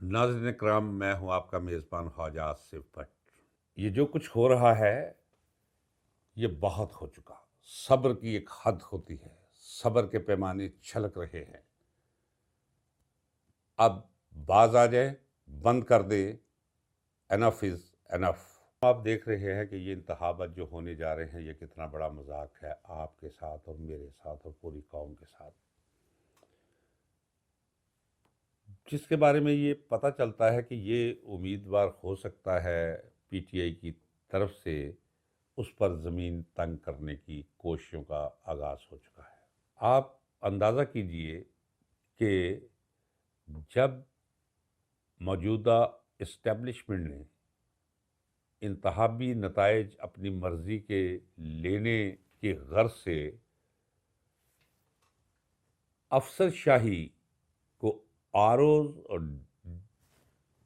ناظرین کرام، میں ہوں آپ کا میزبان خواجہ آصف بٹ۔ یہ جو کچھ ہو رہا ہے یہ بہت ہو چکا۔ صبر کی ایک حد ہوتی ہے، صبر کے پیمانے چھلک رہے ہیں۔ اب باز آ جائے، بند کر دے، انف از انف۔ آپ دیکھ رہے ہیں کہ یہ انتخابات جو ہونے جا رہے ہیں یہ کتنا بڑا مذاق ہے آپ کے ساتھ اور میرے ساتھ اور پوری قوم کے ساتھ، جس کے بارے میں یہ پتہ چلتا ہے کہ یہ امیدوار ہو سکتا ہے پی ٹی آئی کی طرف سے اس پر زمین تنگ کرنے کی کوششوں کا آغاز ہو چکا ہے۔ آپ اندازہ کیجئے کہ جب موجودہ اسٹیبلشمنٹ نے انتخابی نتائج اپنی مرضی کے لینے کی غرض سے افسر شاہی کو آر اوز اور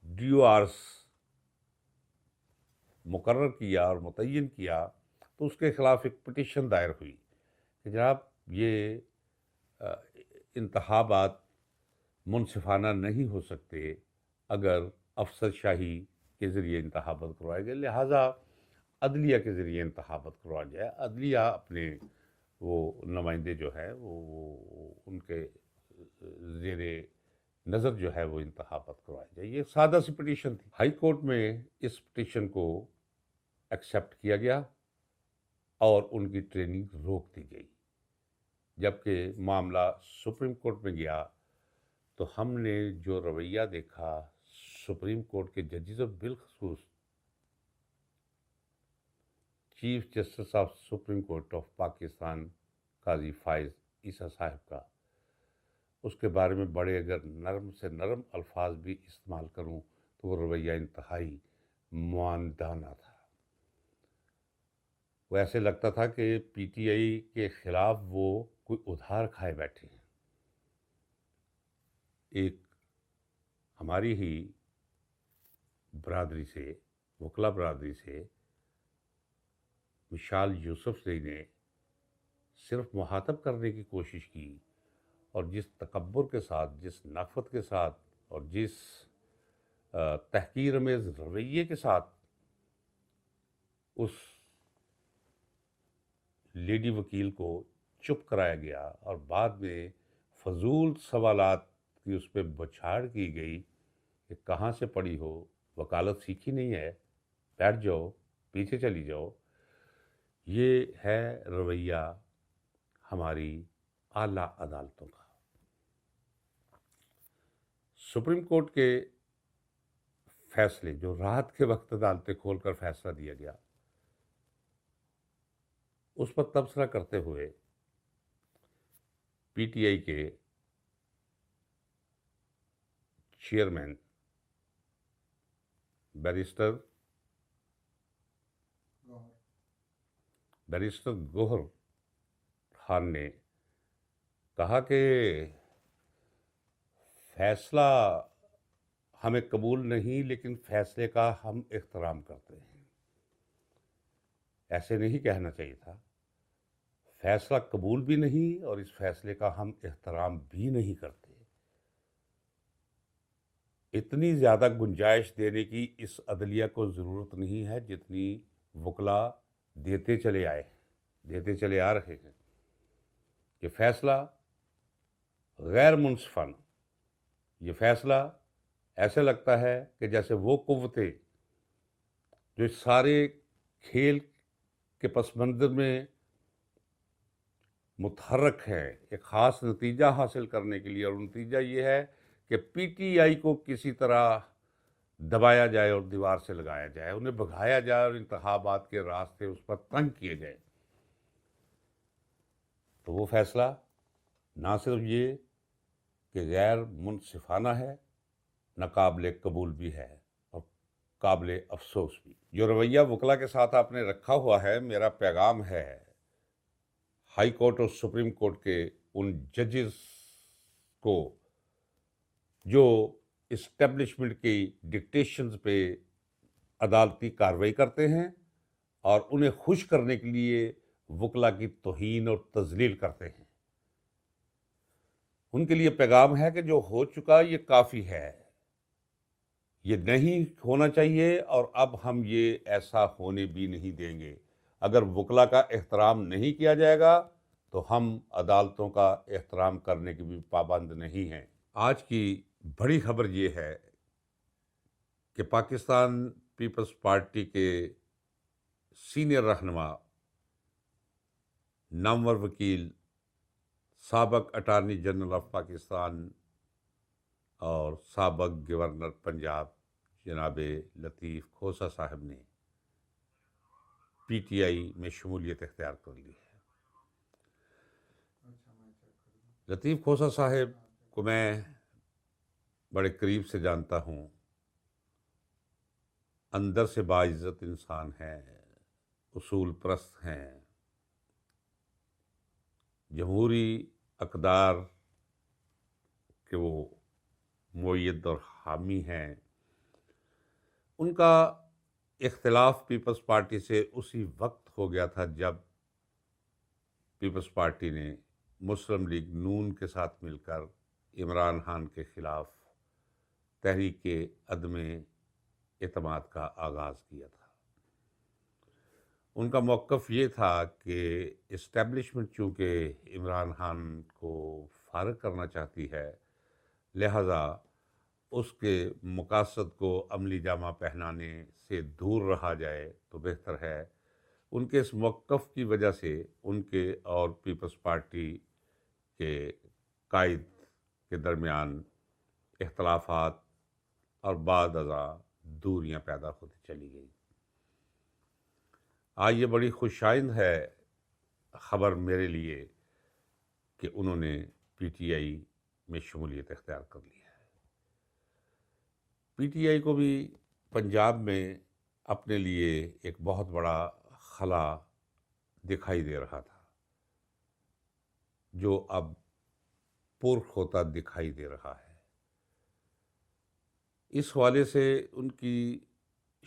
ڈی او آرس مقرر کیا اور متعین کیا تو اس کے خلاف ایک پٹیشن دائر ہوئی کہ جناب یہ انتخابات منصفانہ نہیں ہو سکتے اگر افسر شاہی کے ذریعے انتخابات کروائے گئے، لہٰذا عدلیہ کے ذریعے انتخابات کروا جائے، عدلیہ اپنے وہ نمائندے جو ہے وہ ان کے زیر نظر جو ہے وہ انتخابات کروائے جائے۔ یہ سادہ سی پٹیشن تھی۔ ہائی کورٹ میں اس پٹیشن کو ایکسیپٹ کیا گیا اور ان کی ٹریننگ روک دی گئی۔ جبکہ معاملہ سپریم کورٹ میں گیا تو ہم نے جو رویہ دیکھا سپریم کورٹ کے ججز اور بالخصوص chief justice of supreme court of Pakistan قاضی فائز عیسیٰ صاحب کا، اس کے بارے میں بڑے اگر نرم سے نرم الفاظ بھی استعمال کروں تو وہ رویہ انتہائی معاندانہ تھا۔ وہ ایسے لگتا تھا کہ پی ٹی آئی کے خلاف وہ کوئی ادھار کھائے بیٹھے ہیں۔ ایک ہماری ہی برادری سے، وکلا برادری سے، مشال یوسف نے صرف مخاطب کرنے کی کوشش کی، اور جس تکبر کے ساتھ، جس نفرت کے ساتھ اور جس تحقیر آمیز رویے کے ساتھ اس لیڈی وکیل کو چپ کرایا گیا اور بعد میں فضول سوالات کی اس پہ بچھاڑ کی گئی کہ کہاں سے پڑھی ہو، وکالت سیکھی نہیں ہے، بیٹھ جاؤ، پیچھے چلی جاؤ، یہ ہے رویہ ہماری اعلیٰ عدالتوں کا۔ سپریم کورٹ کے فیصلے جو رات کے وقت عدالتیں کھول کر فیصلہ دیا گیا، اس پر تبصرہ کرتے ہوئے پی ٹی آئی کے چیئرمین بیرسٹر گوہر خان نے کہا کہ فیصلہ ہمیں قبول نہیں، لیکن فیصلے کا ہم احترام کرتے ہیں۔ ایسے نہیں کہنا چاہیے تھا، فیصلہ قبول بھی نہیں اور اس فیصلے کا ہم احترام بھی نہیں کرتے۔ اتنی زیادہ گنجائش دینے کی اس عدلیہ کو ضرورت نہیں ہے جتنی وکلا دیتے چلے آ رہے ہیں۔ یہ فیصلہ غیر منصفانہ، یہ فیصلہ ایسے لگتا ہے کہ جیسے وہ قوتیں جو اس سارے کھیل کے پس منظر میں متحرک ہے ایک خاص نتیجہ حاصل کرنے کے لیے، اور نتیجہ یہ ہے کہ پی ٹی آئی کو کسی طرح دبایا جائے اور دیوار سے لگایا جائے، انہیں بھگایا جائے اور انتخابات کے راستے اس پر تنگ کیے جائے۔ تو وہ فیصلہ نہ صرف یہ کہ غیر منصفانہ ہے، ناقابل قبول بھی ہے اور قابل افسوس بھی۔ جو رویہ وکلا کے ساتھ آپ نے رکھا ہوا ہے، میرا پیغام ہے ہائی کورٹ اور سپریم کورٹ کے ان ججز کو جو اسٹیبلشمنٹ کی ڈکٹیشنز پہ عدالتی کارروائی کرتے ہیں اور انہیں خوش کرنے کے لیے وکلا کی توہین اور تذلیل کرتے ہیں، ان کے لیے پیغام ہے کہ جو ہو چکا یہ کافی ہے۔ یہ نہیں ہونا چاہیے، اور اب ہم یہ ایسا ہونے بھی نہیں دیں گے۔ اگر وکلا کا احترام نہیں کیا جائے گا تو ہم عدالتوں کا احترام کرنے کے بھی پابند نہیں ہیں۔ آج کی بڑی خبر یہ ہے کہ پاکستان پیپلز پارٹی کے سینئر رہنما، نامور وکیل، سابق اٹارنی جنرل آف پاکستان اور سابق گورنر پنجاب جناب لطیف کھوسہ صاحب نے پی ٹی آئی میں شمولیت اختیار کر لی ہے۔ لطیف کھوسہ صاحب کو میں بڑے قریب سے جانتا ہوں، اندر سے باعزت انسان ہیں، اصول پرست ہیں، جمہوری اقدار کے وہ مؤید اور حامی ہیں۔ ان کا اختلاف پیپلز پارٹی سے اسی وقت ہو گیا تھا جب پیپلز پارٹی نے مسلم لیگ نون کے ساتھ مل کر عمران خان کے خلاف تحریک عدم اعتماد کا آغاز کیا تھا۔ ان کا موقف یہ تھا کہ اسٹیبلشمنٹ چونکہ عمران خان کو فارغ کرنا چاہتی ہے، لہذا اس کے مقاصد کو عملی جامہ پہنانے سے دور رہا جائے تو بہتر ہے۔ ان کے اس موقف کی وجہ سے ان کے اور پیپلز پارٹی کے قائد کے درمیان اختلافات اور بعد ازاں دوریاں پیدا ہوتی چلی گئیں۔ آج یہ بڑی خوش آئند ہے خبر میرے لیے کہ انہوں نے پی ٹی آئی میں شمولیت اختیار کر لی ہے۔ پی ٹی آئی کو بھی پنجاب میں اپنے لیے ایک بہت بڑا خلا دکھائی دے رہا تھا، جو اب پرخ ہوتا دکھائی دے رہا ہے۔ اس حوالے سے ان کی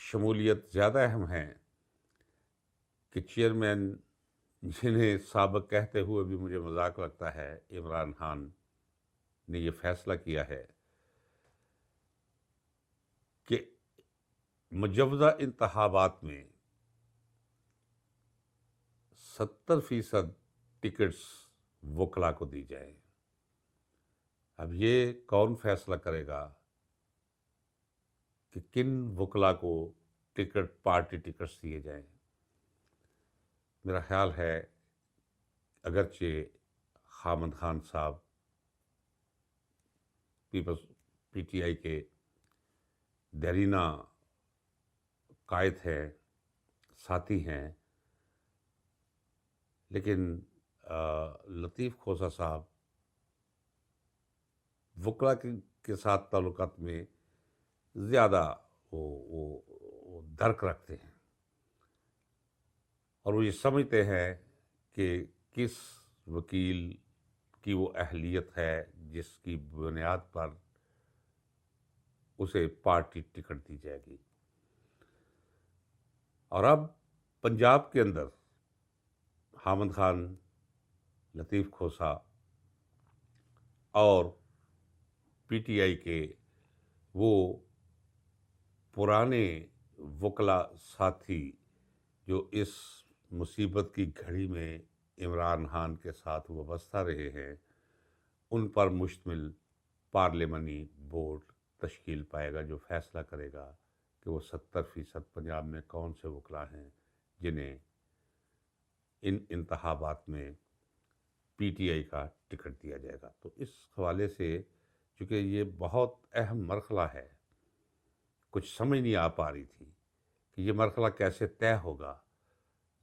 شمولیت زیادہ اہم ہے کہ چیئرمین، جنہیں سابق کہتے ہوئے بھی مجھے مذاق لگتا ہے، عمران خان نے یہ فیصلہ کیا ہے کہ مجوزہ انتخابات میں 70% ٹکٹس وکلا کو دی جائیں۔ اب یہ کون فیصلہ کرے گا کہ کن وکلا کو ٹکٹ، پارٹی ٹکٹس دیے جائیں؟ میرا خیال ہے اگرچہ خامد خان صاحب پی ٹی آئی کے دیرینہ قائد ہیں، ساتھی ہیں، لیکن لطیف کھوسہ صاحب وکلا کے ساتھ تعلقات میں زیادہ وہ درک رکھتے ہیں، اور وہ یہ سمجھتے ہیں کہ کس وکیل کی وہ اہلیت ہے جس کی بنیاد پر اسے پارٹی ٹکٹ دی جائے گی۔ اور اب پنجاب کے اندر حامد خان، لطیف کھوسہ اور پی ٹی آئی کے وہ پرانے وکلا ساتھی جو اس مصیبت کی گھڑی میں عمران خان کے ساتھ وابستہ رہے ہیں، ان پر مشتمل پارلیمانی بورڈ تشکیل پائے گا جو فیصلہ کرے گا کہ وہ 70% پنجاب میں کون سے وکلا ہیں جنہیں ان انتخابات میں پی ٹی آئی کا ٹکٹ دیا جائے گا۔ تو اس حوالے سے چونکہ یہ بہت اہم مرحلہ ہے، کچھ سمجھ نہیں آ پا رہی تھی کہ یہ مرحلہ کیسے طے ہوگا۔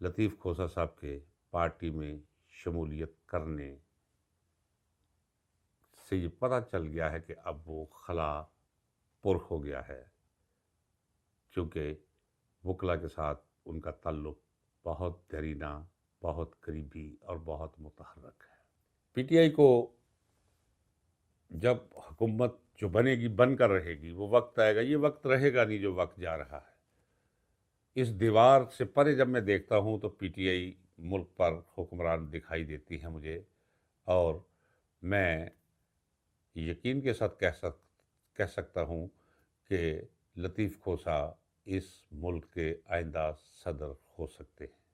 لطیف کھوسہ صاحب کے پارٹی میں شمولیت کرنے سے یہ پتہ چل گیا ہے کہ اب وہ خلا پر ہو گیا ہے، چونکہ وکلا کے ساتھ ان کا تعلق بہت دیرینہ، بہت قریبی اور بہت متحرک ہے۔ پی ٹی آئی کو جب حکومت جو بنے گی، بن کر رہے گی، وہ وقت آئے گا، یہ وقت رہے گا نہیں جو وقت جا رہا ہے۔ اس دیوار سے پرے جب میں دیکھتا ہوں تو پی ٹی آئی ملک پر حکمران دکھائی دیتی ہے مجھے، اور میں یقین کے ساتھ کہہ سکتا ہوں کہ لطیف کھوسا اس ملک کے آئندہ صدر ہو سکتے ہیں۔